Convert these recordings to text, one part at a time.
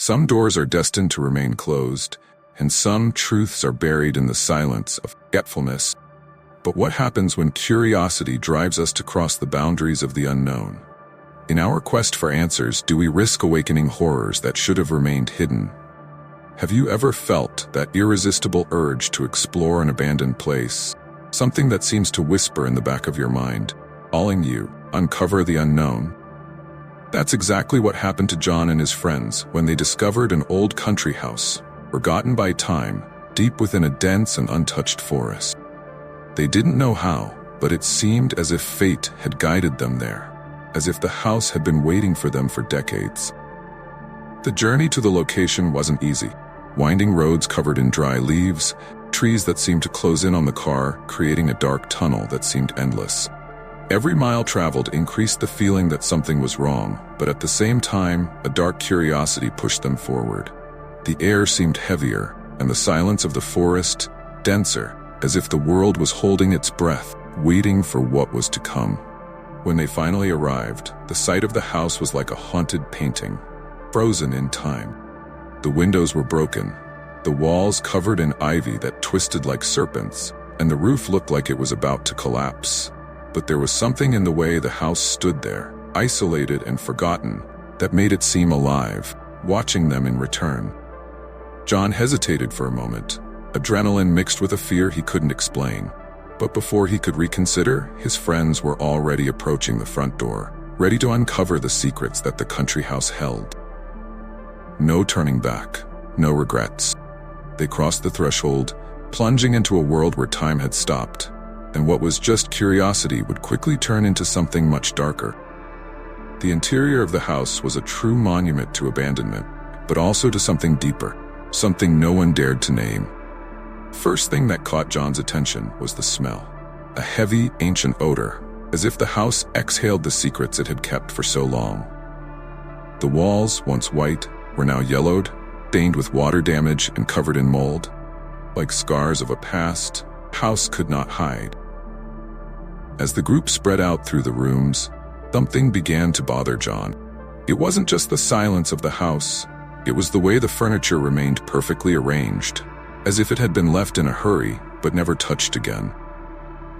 Some doors are destined to remain closed, and some truths are buried in the silence of forgetfulness. But what happens when curiosity drives us to cross the boundaries of the unknown? In our quest for answers, do we risk awakening horrors that should have remained hidden? Have you ever felt that irresistible urge to explore an abandoned place? Something that seems to whisper in the back of your mind, calling you, uncover the unknown? That's exactly what happened to John and his friends when they discovered an old country house, forgotten by time, deep within a dense and untouched forest. They didn't know how, but it seemed as if fate had guided them there, as if the house had been waiting for them for decades. The journey to the location wasn't easy. Winding roads covered in dry leaves, trees that seemed to close in on the car, creating a dark tunnel that seemed endless. Every mile traveled increased the feeling that something was wrong, but at the same time, a dark curiosity pushed them forward. The air seemed heavier, and the silence of the forest denser, as if the world was holding its breath, waiting for what was to come. When they finally arrived, the sight of the house was like a haunted painting, frozen in time. The windows were broken, the walls covered in ivy that twisted like serpents, and the roof looked like it was about to collapse. But there was something in the way the house stood there, isolated and forgotten, that made it seem alive, watching them in return. John hesitated for a moment, adrenaline mixed with a fear he couldn't explain. But before he could reconsider, his friends were already approaching the front door, ready to uncover the secrets that the country house held. No turning back, no regrets. They crossed the threshold, plunging into a world where time had stopped, and what was just curiosity would quickly turn into something much darker. The interior of the house was a true monument to abandonment, but also to something deeper, something no one dared to name. First thing that caught John's attention was the smell. A heavy, ancient odor, as if the house exhaled the secrets it had kept for so long. The walls, once white, were now yellowed, stained with water damage and covered in mold. Like scars of a past house could not hide. As the group spread out through the rooms, something began to bother John. It wasn't just the silence of the house, it was the way the furniture remained perfectly arranged, as if it had been left in a hurry but never touched again.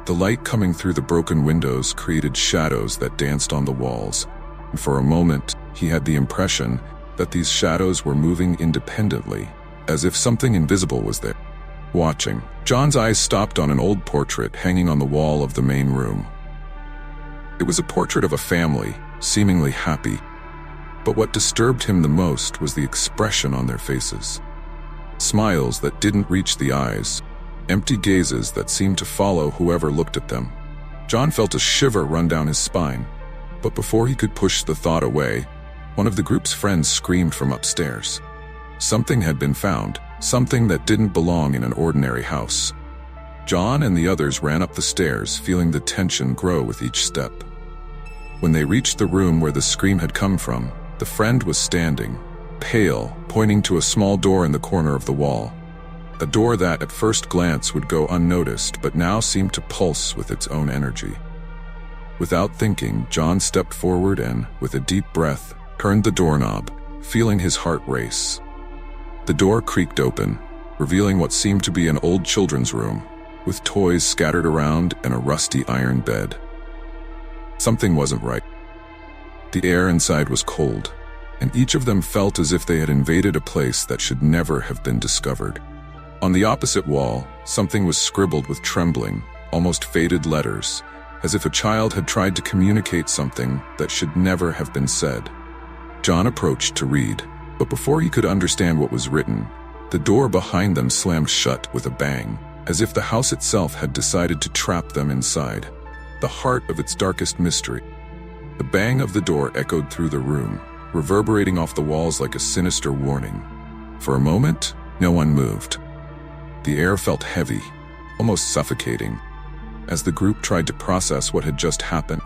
The light coming through the broken windows created shadows that danced on the walls, and for a moment he had the impression that these shadows were moving independently, as if something invisible was there, watching. John's eyes stopped on an old portrait hanging on the wall of the main room. It was a portrait of a family, seemingly happy, but what disturbed him the most was the expression on their faces. Smiles that didn't reach the eyes, empty gazes that seemed to follow whoever looked at them. John felt a shiver run down his spine, but before he could push the thought away, one of the group's friends screamed from upstairs. Something had been found, something that didn't belong in an ordinary house. John and the others ran up the stairs, feeling the tension grow with each step. When they reached the room where the scream had come from, the friend was standing, pale, pointing to a small door in the corner of the wall. A door that, at first glance, would go unnoticed, but now seemed to pulse with its own energy. Without thinking, John stepped forward and, with a deep breath, turned the doorknob, feeling his heart race. The door creaked open, revealing what seemed to be an old children's room, with toys scattered around and a rusty iron bed. Something wasn't right. The air inside was cold, and each of them felt as if they had invaded a place that should never have been discovered. On the opposite wall, something was scribbled with trembling, almost faded letters, as if a child had tried to communicate something that should never have been said. John approached to read, but before he could understand what was written, the door behind them slammed shut with a bang, as if the house itself had decided to trap them inside, the heart of its darkest mystery. The bang of the door echoed through the room, reverberating off the walls like a sinister warning. For a moment, no one moved. The air felt heavy, almost suffocating, as the group tried to process what had just happened.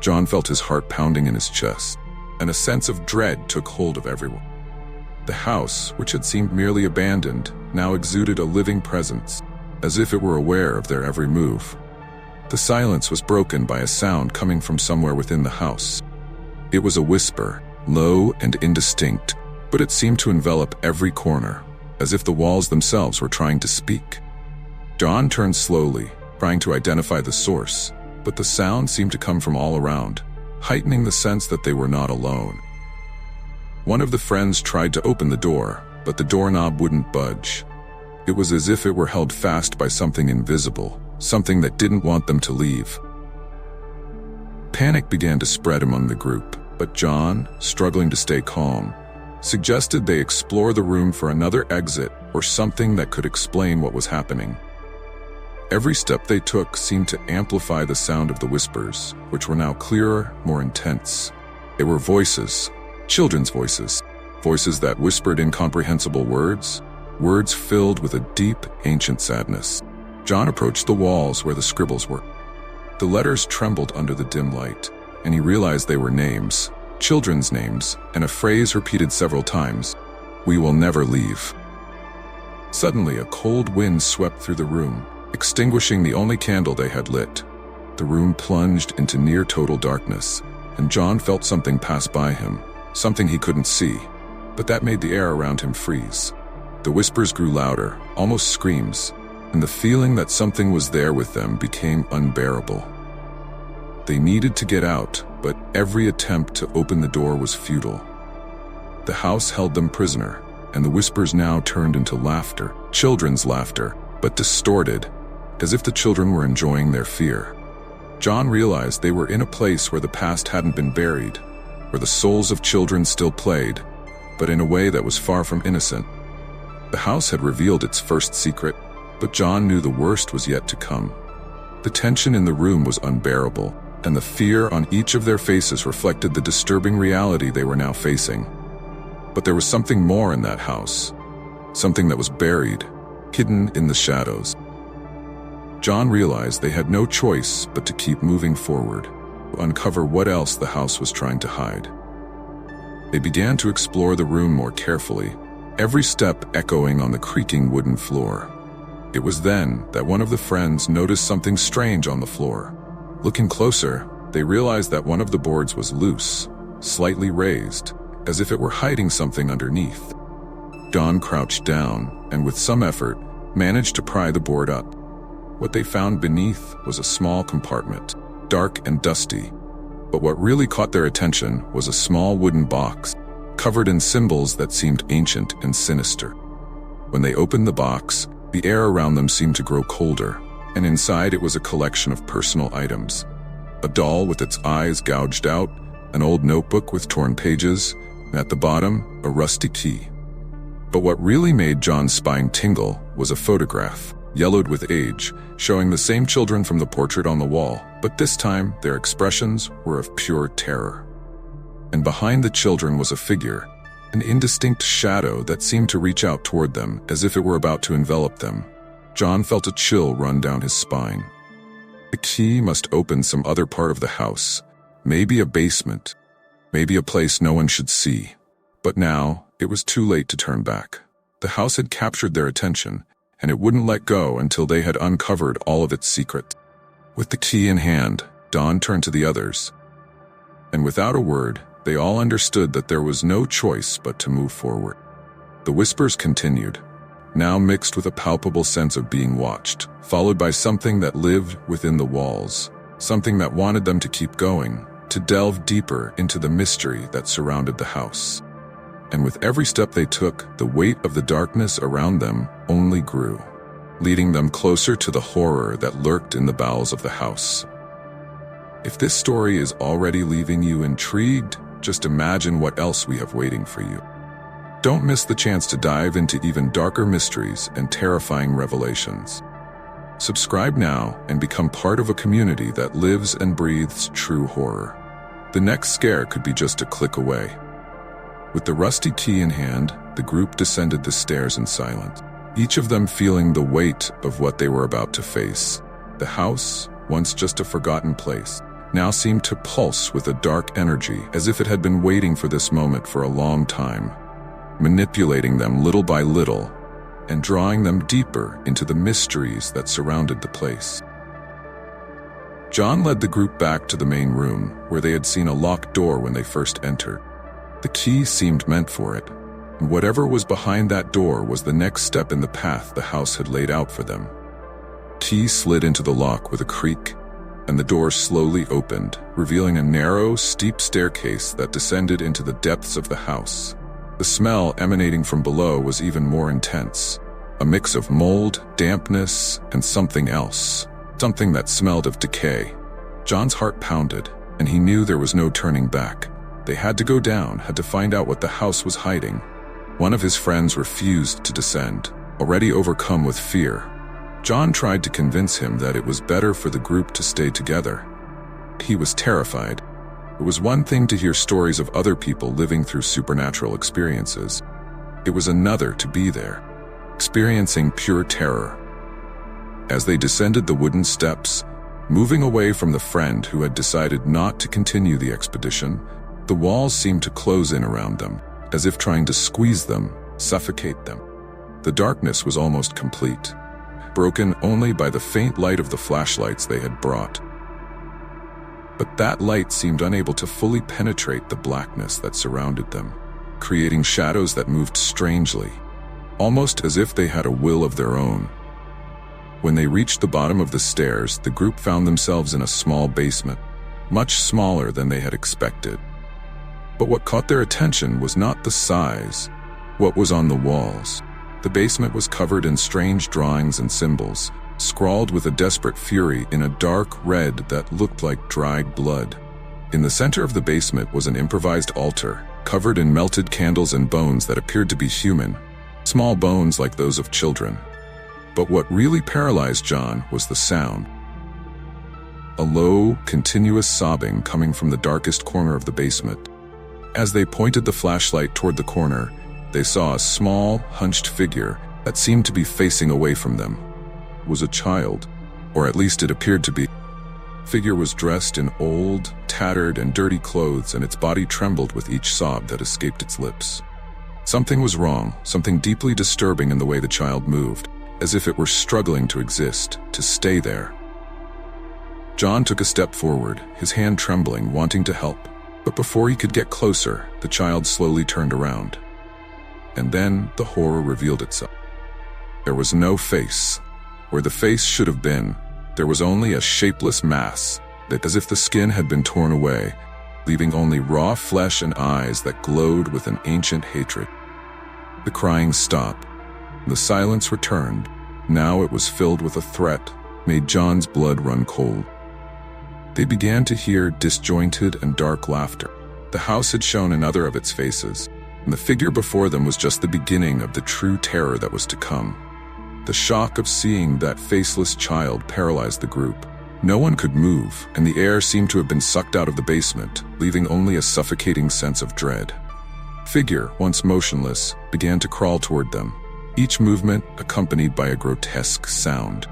John felt his heart pounding in his chest, and a sense of dread took hold of everyone. The house, which had seemed merely abandoned, now exuded a living presence, as if it were aware of their every move. The silence was broken by a sound coming from somewhere within the house. It was a whisper, low and indistinct, but it seemed to envelop every corner, as if the walls themselves were trying to speak. John turned slowly, trying to identify the source, but the sound seemed to come from all around, heightening the sense that they were not alone. One of the friends tried to open the door, but the doorknob wouldn't budge. It was as if it were held fast by something invisible, something that didn't want them to leave. Panic began to spread among the group, but John, struggling to stay calm, suggested they explore the room for another exit or something that could explain what was happening. Every step they took seemed to amplify the sound of the whispers, which were now clearer, more intense. They were voices, children's voices, voices that whispered incomprehensible words, words filled with a deep, ancient sadness. John approached the walls where the scribbles were. The letters trembled under the dim light, and he realized they were names, children's names, and a phrase repeated several times, "We will never leave." Suddenly, a cold wind swept through the room, extinguishing the only candle they had lit. The room plunged into near-total darkness, and John felt something pass by him, something he couldn't see, but that made the air around him freeze. The whispers grew louder, almost screams, and the feeling that something was there with them became unbearable. They needed to get out, but every attempt to open the door was futile. The house held them prisoner, and the whispers now turned into laughter, children's laughter, but distorted, as if the children were enjoying their fear. John realized they were in a place where the past hadn't been buried, where the souls of children still played, but in a way that was far from innocent. The house had revealed its first secret, but John knew the worst was yet to come. The tension in the room was unbearable, and the fear on each of their faces reflected the disturbing reality they were now facing. But there was something more in that house, something that was buried, hidden in the shadows. John realized they had no choice but to keep moving forward, to uncover what else the house was trying to hide. They began to explore the room more carefully, every step echoing on the creaking wooden floor. It was then that one of the friends noticed something strange on the floor. Looking closer, they realized that one of the boards was loose, slightly raised, as if it were hiding something underneath. John crouched down and, with some effort, managed to pry the board up. What they found beneath was a small compartment, dark and dusty. But what really caught their attention was a small wooden box, covered in symbols that seemed ancient and sinister. When they opened the box, the air around them seemed to grow colder, and inside it was a collection of personal items. A doll with its eyes gouged out, an old notebook with torn pages, and at the bottom, a rusty key. But what really made John's spine tingle was a photograph, yellowed with age, showing the same children from the portrait on the wall, but this time their expressions were of pure terror. And behind the children was a figure, an indistinct shadow that seemed to reach out toward them as if it were about to envelop them. John felt a chill run down his spine. The key must open some other part of the house, maybe a basement, maybe a place no one should see. But now, it was too late to turn back. The house had captured their attention, and it wouldn't let go until they had uncovered all of its secrets. With the key in hand, John turned to the others, and without a word, they all understood that there was no choice but to move forward. The whispers continued, now mixed with a palpable sense of being watched, followed by something that lived within the walls, something that wanted them to keep going, to delve deeper into the mystery that surrounded the house. And with every step they took, the weight of the darkness around them only grew, leading them closer to the horror that lurked in the bowels of the house. If this story is already leaving you intrigued, just imagine what else we have waiting for you. Don't miss the chance to dive into even darker mysteries and terrifying revelations. Subscribe now and become part of a community that lives and breathes true horror. The next scare could be just a click away. With the rusty key in hand, the group descended the stairs in silence, each of them feeling the weight of what they were about to face. The house, once just a forgotten place, now seemed to pulse with a dark energy, as if it had been waiting for this moment for a long time, manipulating them little by little and drawing them deeper into the mysteries that surrounded the place. John led the group back to the main room, where they had seen a locked door when they first entered. The key seemed meant for it, And whatever was behind that door was the next step in the path the house had laid out for them. Key slid into the lock with a creak, and the door slowly opened, revealing a narrow, steep staircase that descended into the depths of the house. The smell emanating from below was even more intense, a mix of mold, dampness, and something else, something that smelled of decay. John's heart pounded, and he knew there was no turning back. They had to go down, had to find out what the house was hiding. One of his friends refused to descend, already overcome with fear. John tried to convince him that it was better for the group to stay together. He was terrified. It was one thing to hear stories of other people living through supernatural experiences. It was another to be there, experiencing pure terror. As they descended the wooden steps, moving away from the friend who had decided not to continue the expedition, the walls seemed to close in around them, as if trying to squeeze them, suffocate them. The darkness was almost complete, broken only by the faint light of the flashlights they had brought. But that light seemed unable to fully penetrate the blackness that surrounded them, creating shadows that moved strangely, almost as if they had a will of their own. When they reached the bottom of the stairs, the group found themselves in a small basement, much smaller than they had expected. But what caught their attention was not the size, what was on the walls. The basement was covered in strange drawings and symbols, scrawled with a desperate fury in a dark red that looked like dried blood. In the center of the basement was an improvised altar, covered in melted candles and bones that appeared to be human, small bones like those of children. But what really paralyzed John was the sound. A low, continuous sobbing coming from the darkest corner of the basement. As they pointed the flashlight toward the corner, they saw a small, hunched figure that seemed to be facing away from them. It was a child, or at least it appeared to be. The figure was dressed in old, tattered, and dirty clothes, and its body trembled with each sob that escaped its lips. Something was wrong, something deeply disturbing in the way the child moved, as if it were struggling to exist, to stay there. John took a step forward, his hand trembling, wanting to help. But before he could get closer, the child slowly turned around. And then the horror revealed itself. There was no face. Where the face should have been, there was only a shapeless mass that, as if the skin had been torn away, leaving only raw flesh and eyes that glowed with an ancient hatred. The crying stopped. The silence returned. Now it was filled with a threat, made John's blood run cold. They began to hear disjointed and dark laughter. The house had shown another of its faces, and the figure before them was just the beginning of the true terror that was to come. The shock of seeing that faceless child paralyzed the group. No one could move, and the air seemed to have been sucked out of the basement, leaving only a suffocating sense of dread. The figure, once motionless, began to crawl toward them, each movement accompanied by a grotesque sound.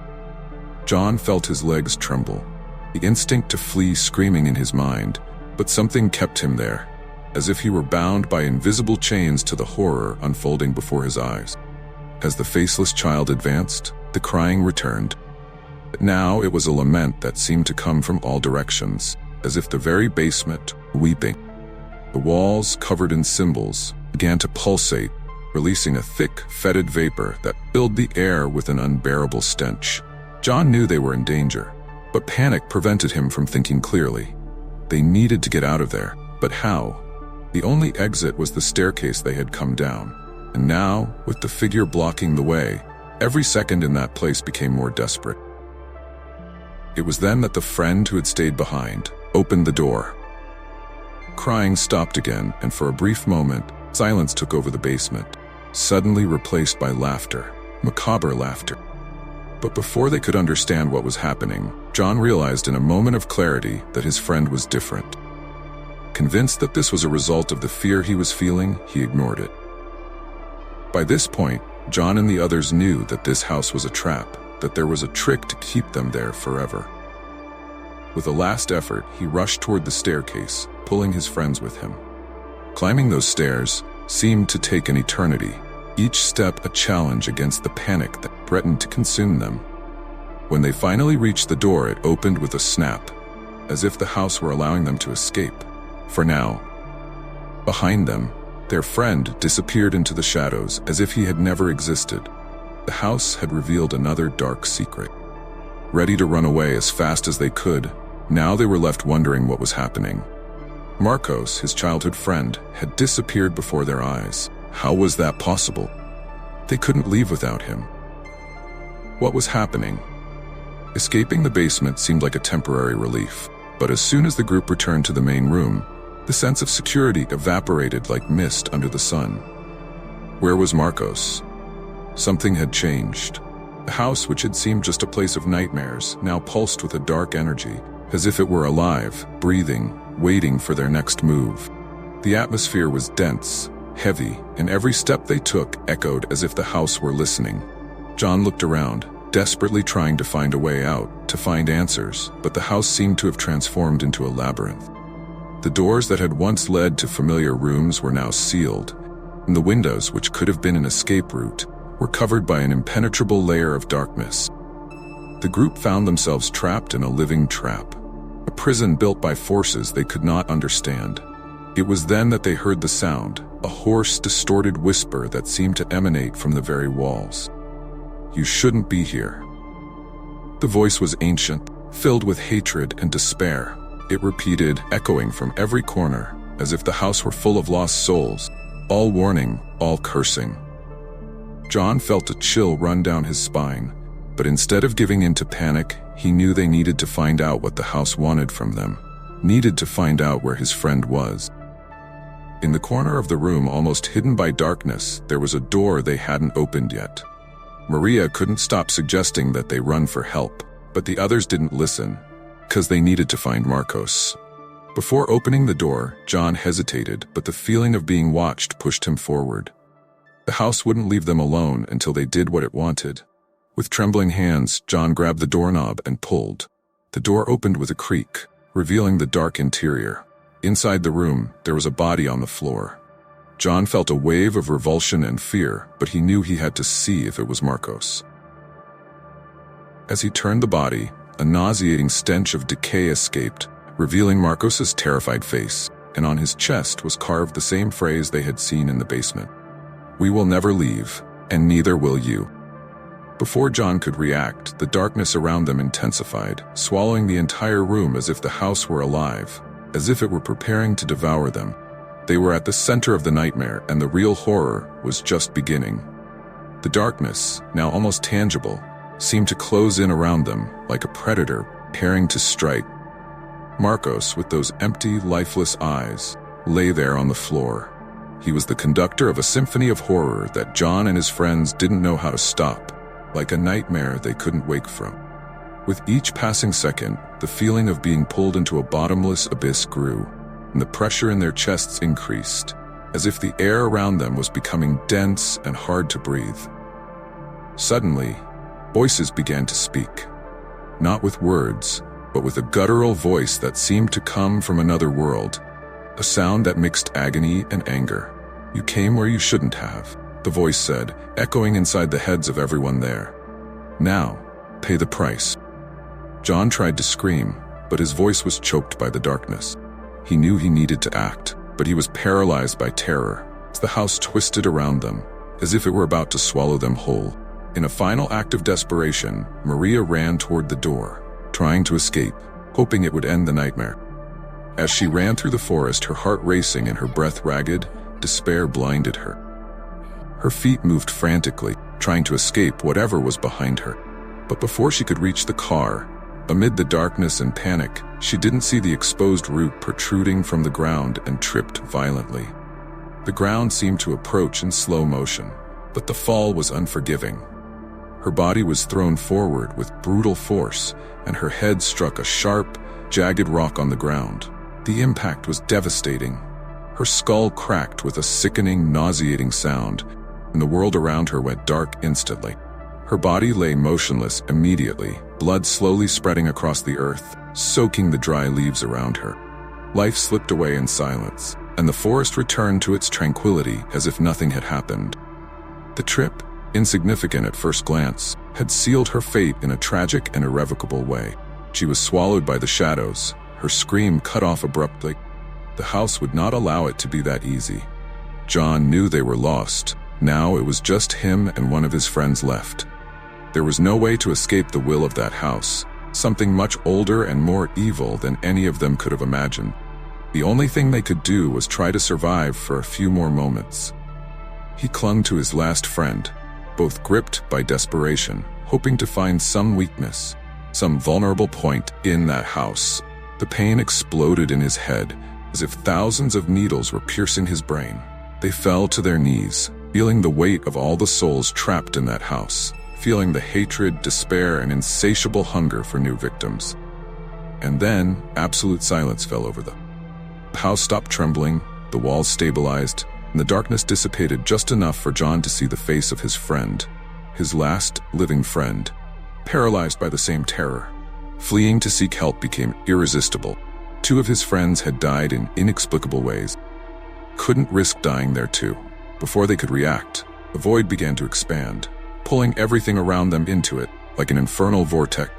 John felt his legs tremble, the instinct to flee screaming in his mind, but something kept him there, as if he were bound by invisible chains to the horror unfolding before his eyes. As the faceless child advanced, the crying returned. But now it was a lament that seemed to come from all directions, as if the very basement were weeping. The walls, covered in symbols, began to pulsate, releasing a thick, fetid vapor that filled the air with an unbearable stench. John knew they were in danger, but panic prevented him from thinking clearly. They needed to get out of there, but how? The only exit was the staircase they had come down, and now, with the figure blocking the way, every second in that place became more desperate. It was then that the friend who had stayed behind opened the door. Crying stopped again, and for a brief moment, silence took over the basement, suddenly replaced by laughter, macabre laughter. But before they could understand what was happening, John realized in a moment of clarity that his friend was different. Convinced that this was a result of the fear he was feeling, he ignored it. By this point, John and the others knew that this house was a trap, that there was a trick to keep them there forever. With a last effort, he rushed toward the staircase, pulling his friends with him. Climbing those stairs seemed to take an eternity, each step a challenge against the panic that threatened to consume them. When they finally reached the door, it opened with a snap, as if the house were allowing them to escape. For now. Behind them, Their friend disappeared into the shadows as if he had never existed. The house had revealed another dark secret. Ready to run away as fast as they could, now they were left wondering what was happening. Marcos, his childhood friend, had disappeared before their eyes. How was that possible? They couldn't leave without him. What was happening? Escaping the basement seemed like a temporary relief, but as soon as the group returned to the main room, the sense of security evaporated like mist under the sun. Where was Marcos? Something had changed. The house, which had seemed just a place of nightmares, now pulsed with a dark energy, as if it were alive, breathing, waiting for their next move. The atmosphere was dense, heavy, and every step they took echoed as if the house were listening. John looked around, desperately trying to find a way out, to find answers, but the house seemed to have transformed into a labyrinth. The doors that had once led to familiar rooms were now sealed, and the windows, which could have been an escape route, were covered by an impenetrable layer of darkness. The group found themselves trapped in a living trap, a prison built by forces they could not understand. It was then that they heard the sound, a hoarse, distorted whisper that seemed to emanate from the very walls. "You shouldn't be here." The voice was ancient, filled with hatred and despair. It repeated, echoing from every corner, as if the house were full of lost souls, all warning, all cursing. John felt a chill run down his spine, but instead of giving in to panic, he knew they needed to find out what the house wanted from them, needed to find out where his friend was. In the corner of the room, almost hidden by darkness, there was a door they hadn't opened yet. Maria couldn't stop suggesting that they run for help, but the others didn't listen, because they needed to find Marcos. Before opening the door, John hesitated, but the feeling of being watched pushed him forward. The house wouldn't leave them alone until they did what it wanted. With trembling hands, John grabbed the doorknob and pulled. The door opened with a creak, revealing the dark interior. Inside the room, there was a body on the floor. John felt a wave of revulsion and fear, but he knew he had to see if it was Marcos. As he turned the body, a nauseating stench of decay escaped, revealing Marcos's terrified face, and on his chest was carved the same phrase they had seen in the basement. "We will never leave, and neither will you." Before John could react, the darkness around them intensified, swallowing the entire room as if the house were alive, as if it were preparing to devour them. They were at the center of the nightmare, and the real horror was just beginning. The darkness, now almost tangible, seemed to close in around them like a predator preparing to strike. Marcos, with those empty, lifeless eyes, lay there on the floor. He was the conductor of a symphony of horror that John and his friends didn't know how to stop, like a nightmare they couldn't wake from. With each passing second, the feeling of being pulled into a bottomless abyss grew, and the pressure in their chests increased, as if the air around them was becoming dense and hard to breathe. Suddenly, voices began to speak, not with words, but with a guttural voice that seemed to come from another world, a sound that mixed agony and anger. "You came where you shouldn't have," the voice said, echoing inside the heads of everyone there. "Now, pay the price." John tried to scream, but his voice was choked by the darkness. He knew he needed to act, but he was paralyzed by terror, as the house twisted around them, as if it were about to swallow them whole. In a final act of desperation, Maria ran toward the door, trying to escape, hoping it would end the nightmare. As she ran through the forest, her heart racing and her breath ragged, despair blinded her. Her feet moved frantically, trying to escape whatever was behind her. But before she could reach the car, amid the darkness and panic, she didn't see the exposed root protruding from the ground and tripped violently. The ground seemed to approach in slow motion, but the fall was unforgiving. Her body was thrown forward with brutal force, and her head struck a sharp, jagged rock on the ground. The impact was devastating. Her skull cracked with a sickening, nauseating sound, and the world around her went dark instantly. Her body lay motionless immediately, blood slowly spreading across the earth, soaking the dry leaves around her. Life slipped away in silence, and the forest returned to its tranquility as if nothing had happened. The trip, insignificant at first glance, had sealed her fate in a tragic and irrevocable way. She was swallowed by the shadows, her scream cut off abruptly. The house would not allow it to be that easy. John knew they were lost. Now it was just him and one of his friends left. There was no way to escape the will of that house, something much older and more evil than any of them could have imagined. The only thing they could do was try to survive for a few more moments. He clung to his last friend, both gripped by desperation, hoping to find some weakness, some vulnerable point in that house. The pain exploded in his head, as if thousands of needles were piercing his brain. They fell to their knees, feeling the weight of all the souls trapped in that house, feeling the hatred, despair, and insatiable hunger for new victims. And then, absolute silence fell over them. The house stopped trembling, the walls stabilized, and the darkness dissipated just enough for John to see the face of his friend, his last living friend, paralyzed by the same terror. Fleeing to seek help became irresistible. Two of his friends had died in inexplicable ways. Couldn't risk dying there too. Before they could react, the void began to expand, pulling everything around them into it, like an infernal vortex.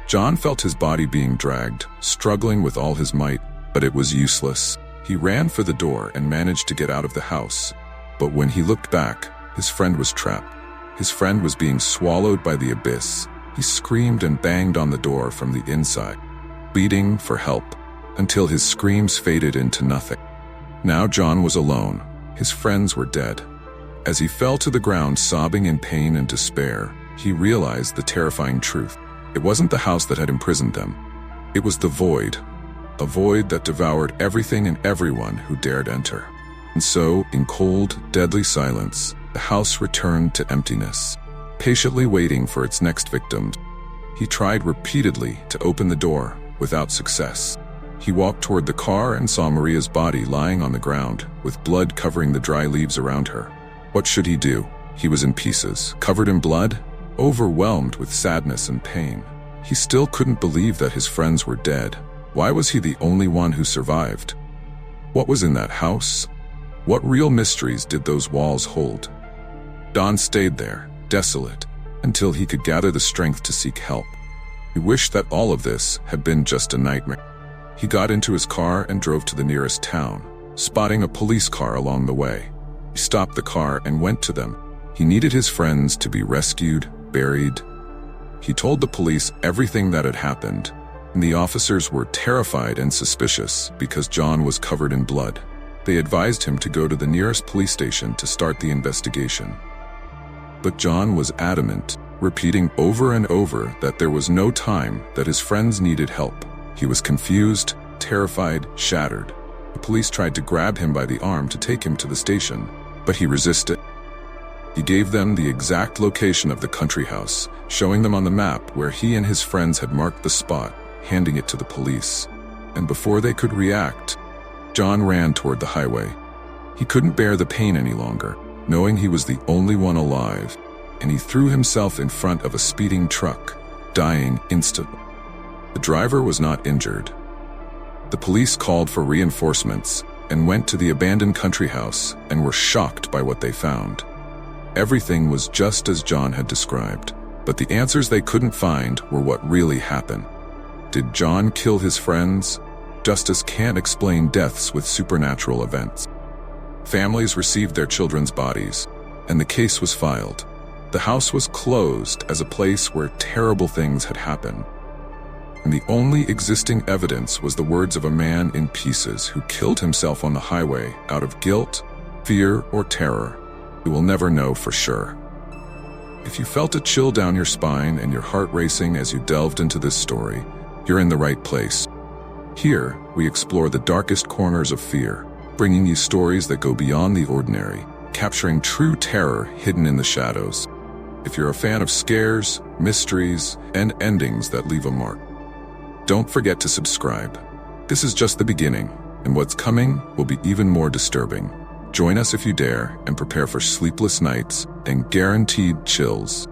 John felt his body being dragged, struggling with all his might, but it was useless. He ran for the door and managed to get out of the house. But when he looked back, his friend was trapped. His friend was being swallowed by the abyss. He screamed and banged on the door from the inside, pleading for help, until his screams faded into nothing. Now John was alone. His friends were dead. As he fell to the ground sobbing in pain and despair, he realized the terrifying truth. It wasn't the house that had imprisoned them. It was the void, a void that devoured everything and everyone who dared enter. And so, in cold, deadly silence, the house returned to emptiness, patiently waiting for its next victim. He tried repeatedly to open the door, without success. He walked toward the car and saw Maria's body lying on the ground, with blood covering the dry leaves around her. What should he do? He was in pieces, covered in blood, overwhelmed with sadness and pain. He still couldn't believe that his friends were dead. Why was he the only one who survived? What was in that house? What real mysteries did those walls hold? Don stayed there, desolate, until he could gather the strength to seek help. He wished that all of this had been just a nightmare. He got into his car and drove to the nearest town, spotting a police car along the way. He stopped the car and went to them. He needed his friends to be rescued, buried. He told the police everything that had happened, and the officers were terrified and suspicious because John was covered in blood. They advised him to go to the nearest police station to start the investigation. But John was adamant, repeating over and over that there was no time, that his friends needed help. He was confused, terrified, shattered. The police tried to grab him by the arm to take him to the station, but he resisted. He gave them the exact location of the country house, showing them on the map where he and his friends had marked the spot, handing it to the police. And before they could react, John ran toward the highway. He couldn't bear the pain any longer, knowing he was the only one alive, and he threw himself in front of a speeding truck, dying instantly. The driver was not injured. The police called for reinforcements and went to the abandoned country house and were shocked by what they found. Everything was just as John had described, but the answers they couldn't find were what really happened. Did John kill his friends? Justice can't explain deaths with supernatural events. Families received their children's bodies, and the case was filed. The house was closed as a place where terrible things had happened. And the only existing evidence was the words of a man in pieces who killed himself on the highway out of guilt, fear, or terror. We will never know for sure. If you felt a chill down your spine and your heart racing as you delved into this story, you're in the right place. Here, we explore the darkest corners of fear, bringing you stories that go beyond the ordinary, capturing true terror hidden in the shadows. If you're a fan of scares, mysteries, and endings that leave a mark, don't forget to subscribe. This is just the beginning, and what's coming will be even more disturbing. Join us if you dare, and prepare for sleepless nights and guaranteed chills.